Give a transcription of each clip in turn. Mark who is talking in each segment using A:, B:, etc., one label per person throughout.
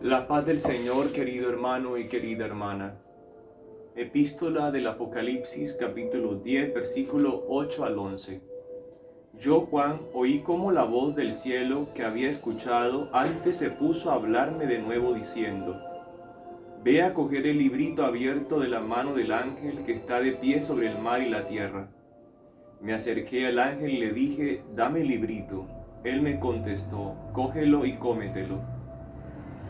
A: La paz del Señor, querido hermano y querida hermana. Epístola del Apocalipsis, capítulo 10, versículo 8 al 11. Yo, Juan, oí como la voz del cielo que había escuchado antes se puso a hablarme de nuevo diciendo: Ve a coger el librito abierto de la mano del ángel que está de pie sobre el mar y la tierra. Me acerqué al ángel y le dije: Dame el librito. Él me contestó: Cógelo y cómetelo.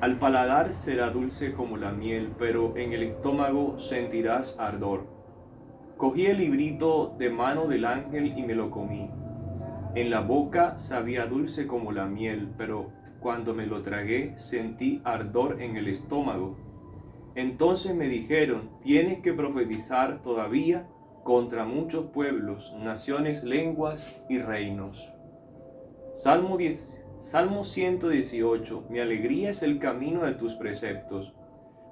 A: Al paladar será dulce como la miel, pero en el estómago sentirás ardor. Cogí el librito de mano del ángel y me lo comí. En la boca sabía dulce como la miel, pero cuando me lo tragué sentí ardor en el estómago. Entonces me dijeron: tienes que profetizar todavía contra muchos pueblos, naciones, lenguas y reinos. Salmo 118. Mi alegría es el camino de tus preceptos.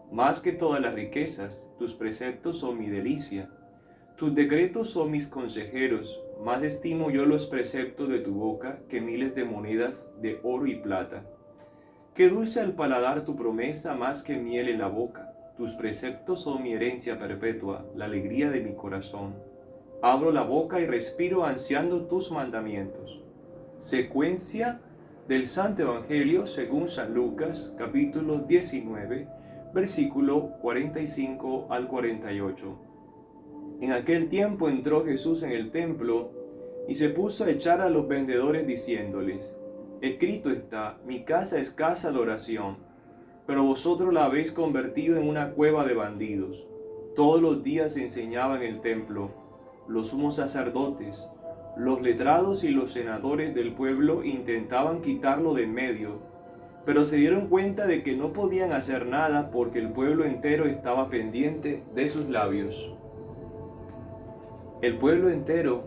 A: Más que todas las riquezas, tus preceptos son mi delicia. Tus decretos son mis consejeros. Más estimo yo los preceptos de tu boca que miles de monedas de oro y plata. Qué dulce al paladar tu promesa más que miel en la boca. Tus preceptos son mi herencia perpetua, la alegría de mi corazón. Abro la boca y respiro ansiando tus mandamientos. Secuencia del Santo Evangelio según San Lucas, capítulo 19, versículo 45 al 48. En aquel tiempo entró Jesús en el templo y se puso a echar a los vendedores diciéndoles: Escrito está, mi casa es casa de oración, pero vosotros la habéis convertido en una cueva de bandidos. Todos los días se enseñaba en el templo. Los sumos sacerdotes, los letrados y los senadores del pueblo intentaban quitarlo de en medio, pero se dieron cuenta de que no podían hacer nada porque el pueblo entero estaba pendiente de sus labios. El pueblo entero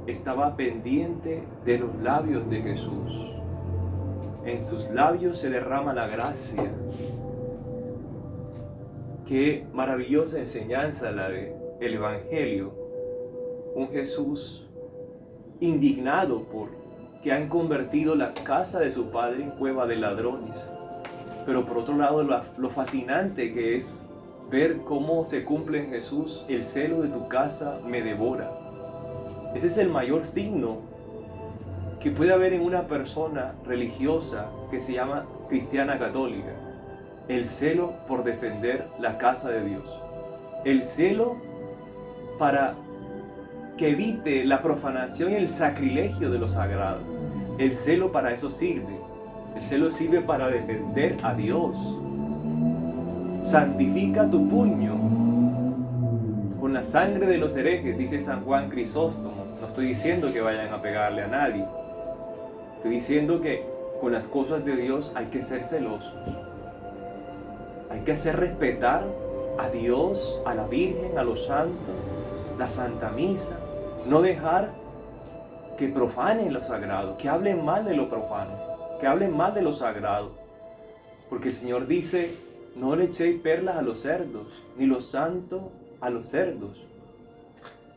A: estaba pendiente de los labios de Jesús. En sus labios se derrama la gracia. Qué maravillosa enseñanza la del Evangelio. Un Jesús indignado por que han convertido la casa de su padre en cueva de ladrones. Pero por otro lado, lo fascinante que es ver cómo se cumple en Jesús: el celo de tu casa me devora. Ese es el mayor signo que puede haber en una persona religiosa que se llama cristiana católica. El celo por defender la casa de Dios. El celo para que evite la profanación y el sacrilegio de lo sagrado. El celo para eso sirve. El celo sirve para defender a Dios. Santifica tu puño con la sangre de los herejes, dice San Juan Crisóstomo. No estoy diciendo que vayan a pegarle a nadie. Estoy diciendo que con las cosas de Dios hay que ser celosos. Hay que hacer respetar a Dios, a la Virgen, a los santos, la Santa Misa. No dejar que profanen lo sagrado, que hablen mal de lo profano, que hablen mal de lo sagrado. Porque el Señor dice: no le echéis perlas a los cerdos, ni lo santo a los cerdos.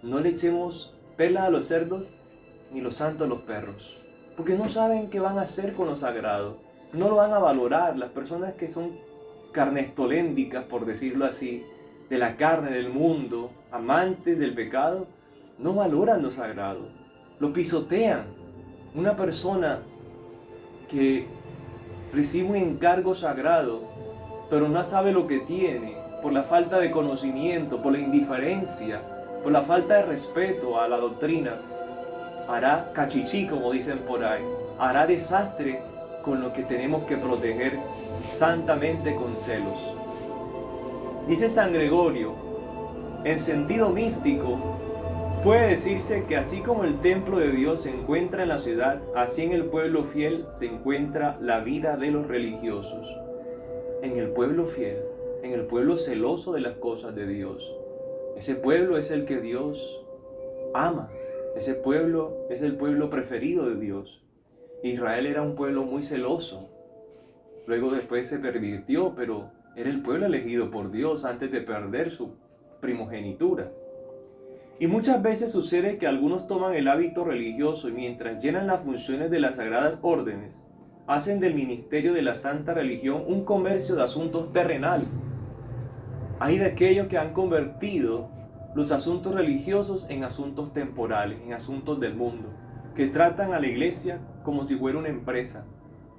A: No le echemos perlas a los cerdos, ni lo santo a los perros. Porque no saben qué van a hacer con lo sagrado. No lo van a valorar. Las personas que son carnestoléndicas, por decirlo así, de la carne, del mundo, amantes del pecado, no valoran lo sagrado, lo pisotean. Una persona que recibe un encargo sagrado, pero no sabe lo que tiene, por la falta de conocimiento, por la indiferencia, por la falta de respeto a la doctrina, hará cachichí, como dicen por ahí, hará desastre con lo que tenemos que proteger santamente con celos. Dice San Gregorio, en sentido místico, puede decirse que así como el templo de Dios se encuentra en la ciudad, así en el pueblo fiel se encuentra la vida de los religiosos. En el pueblo fiel, en el pueblo celoso de las cosas de Dios. Ese pueblo es el que Dios ama. Ese pueblo es el pueblo preferido de Dios. Israel era un pueblo muy celoso. Luego después se pervirtió, pero era el pueblo elegido por Dios antes de perder su primogenitura. Y muchas veces sucede que algunos toman el hábito religioso y mientras llenan las funciones de las sagradas órdenes, hacen del ministerio de la santa religión un comercio de asuntos terrenales. Hay de aquellos que han convertido los asuntos religiosos en asuntos temporales, en asuntos del mundo, que tratan a la iglesia como si fuera una empresa,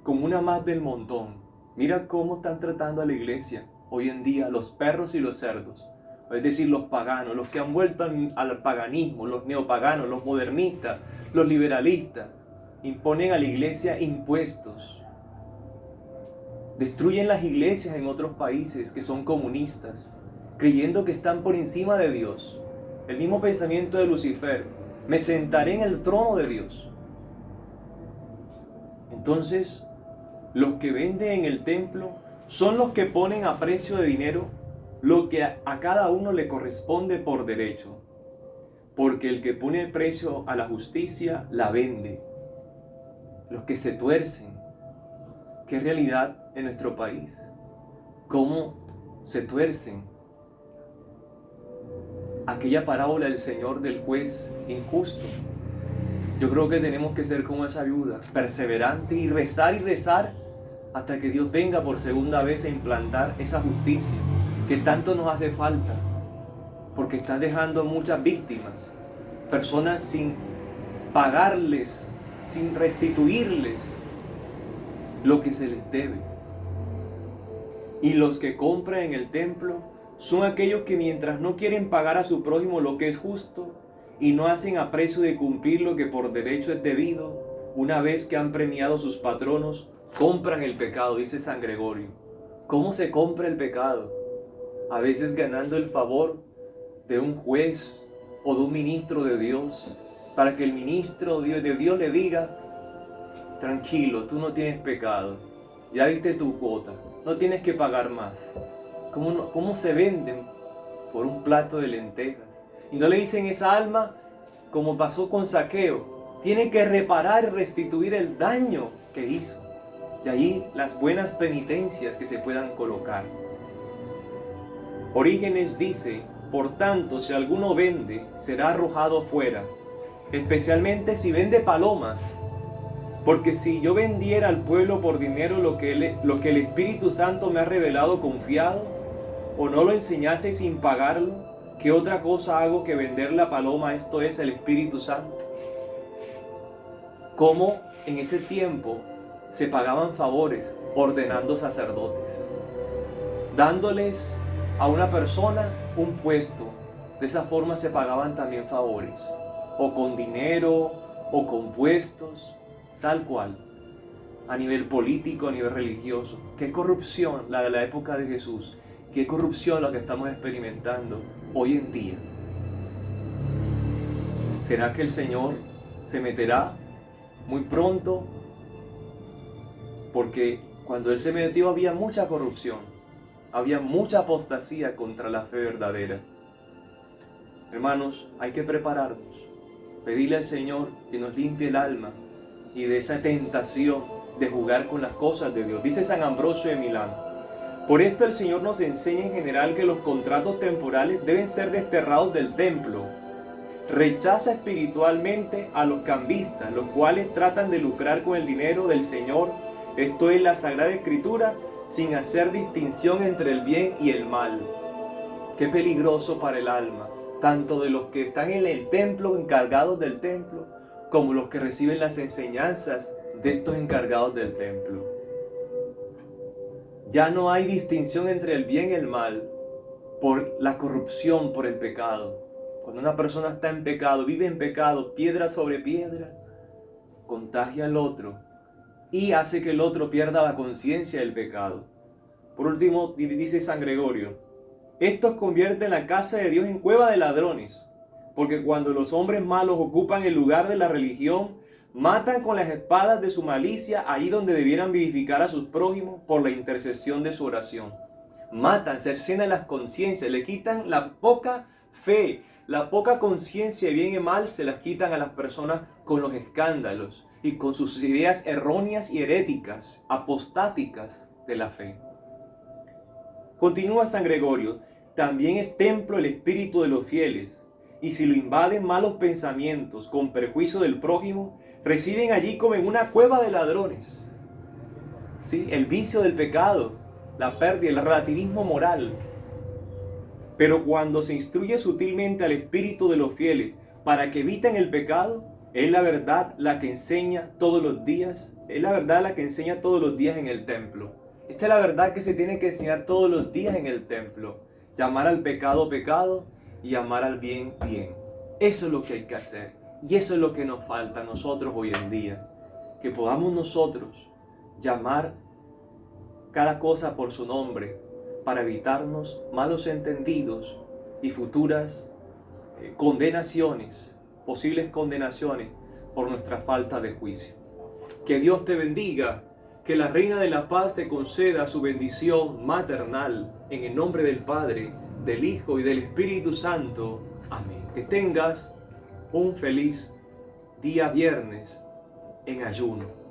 A: como una más del montón. Mira cómo están tratando a la iglesia hoy en día los perros y los cerdos, es decir, los paganos, los que han vuelto al paganismo, los neopaganos, los modernistas, los liberalistas, imponen a la iglesia impuestos. Destruyen las iglesias en otros países que son comunistas, creyendo que están por encima de Dios. El mismo pensamiento de Lucifer: me sentaré en el trono de Dios. Entonces, los que venden en el templo son los que ponen a precio de dinero lo que a cada uno le corresponde por derecho. Porque el que pone precio a la justicia la vende. Los que se tuercen. ¿Qué realidad en nuestro país? ¿Cómo se tuercen? Aquella parábola del Señor del juez injusto. Yo creo que tenemos que ser como esa viuda, perseverante y rezar hasta que Dios venga por segunda vez a implantar esa justicia que tanto nos hace falta, porque está dejando muchas víctimas, personas sin pagarles, sin restituirles lo que se les debe. Y los que compran en el templo son aquellos que, mientras no quieren pagar a su prójimo lo que es justo y no hacen aprecio de cumplir lo que por derecho es debido, una vez que han premiado sus patronos, compran el pecado, dice San Gregorio. ¿Cómo se compra el pecado? A veces ganando el favor de un juez o de un ministro de Dios, para que el ministro de Dios le diga: tranquilo, tú no tienes pecado, ya diste tu cuota, no tienes que pagar más. ¿Cómo se venden por un plato de lentejas? Y no le dicen: esa alma, como pasó con Zaqueo, tiene que reparar y restituir el daño que hizo. De ahí las buenas penitencias que se puedan colocar. Orígenes dice: por tanto, si alguno vende, será arrojado fuera, especialmente si vende palomas. Porque si yo vendiera al pueblo por dinero lo que el Espíritu Santo me ha revelado confiado, o no lo enseñase sin pagarlo, ¿qué otra cosa hago que vender la paloma, esto es el Espíritu Santo? ¿Cómo en ese tiempo se pagaban favores ordenando sacerdotes, dándoles a una persona un puesto? De esa forma se pagaban también favores, o con dinero, o con puestos, tal cual, a nivel político, a nivel religioso. Qué corrupción la de la época de Jesús, qué corrupción la que estamos experimentando hoy en día. ¿Será que el Señor se meterá muy pronto? Porque cuando Él se metió había mucha corrupción, había mucha apostasía contra la fe verdadera. Hermanos, hay que prepararnos, pedirle al Señor que nos limpie el alma y de esa tentación de jugar con las cosas de Dios. Dice San Ambrosio de Milán: por esto el Señor nos enseña en general que los contratos temporales deben ser desterrados del templo. Rechaza espiritualmente a los cambistas, los cuales tratan de lucrar con el dinero del Señor, esto es la Sagrada Escritura, sin hacer distinción entre el bien y el mal. Qué peligroso para el alma, tanto de los que están en el templo, encargados del templo, como los que reciben las enseñanzas de estos encargados del templo. Ya no hay distinción entre el bien y el mal por la corrupción, por el pecado. Cuando una persona está en pecado, vive en pecado, piedra sobre piedra, contagia al otro y hace que el otro pierda la conciencia del pecado. Por último, dice San Gregorio: estos convierten la casa de Dios en cueva de ladrones, porque cuando los hombres malos ocupan el lugar de la religión, matan con las espadas de su malicia ahí donde debieran vivificar a sus prójimos por la intercesión de su oración. Matan, cercenan las conciencias, le quitan la poca fe, la poca conciencia de bien y mal, se las quitan a las personas con los escándalos y con sus ideas erróneas y heréticas, apostáticas de la fe. Continúa San Gregorio: también es templo el espíritu de los fieles, y si lo invaden malos pensamientos con perjuicio del prójimo, residen allí como en una cueva de ladrones. ¿sí? El vicio del pecado, la pérdida, el relativismo moral. Pero cuando se instruye sutilmente al espíritu de los fieles para que eviten el pecado, es la verdad la que enseña todos los días, es la verdad la que enseña todos los días en el templo. Esta es la verdad que se tiene que enseñar todos los días en el templo. Llamar al pecado pecado y llamar al bien bien. Eso es lo que hay que hacer. Y eso es lo que nos falta a nosotros hoy en día. Que podamos nosotros llamar cada cosa por su nombre para evitarnos malos entendidos y futuras condenaciones, posibles condenaciones por nuestra falta de juicio. Que Dios te bendiga, que la Reina de la Paz te conceda su bendición maternal en el nombre del Padre, del Hijo y del Espíritu Santo. Amén. Que tengas un feliz día viernes en ayuno.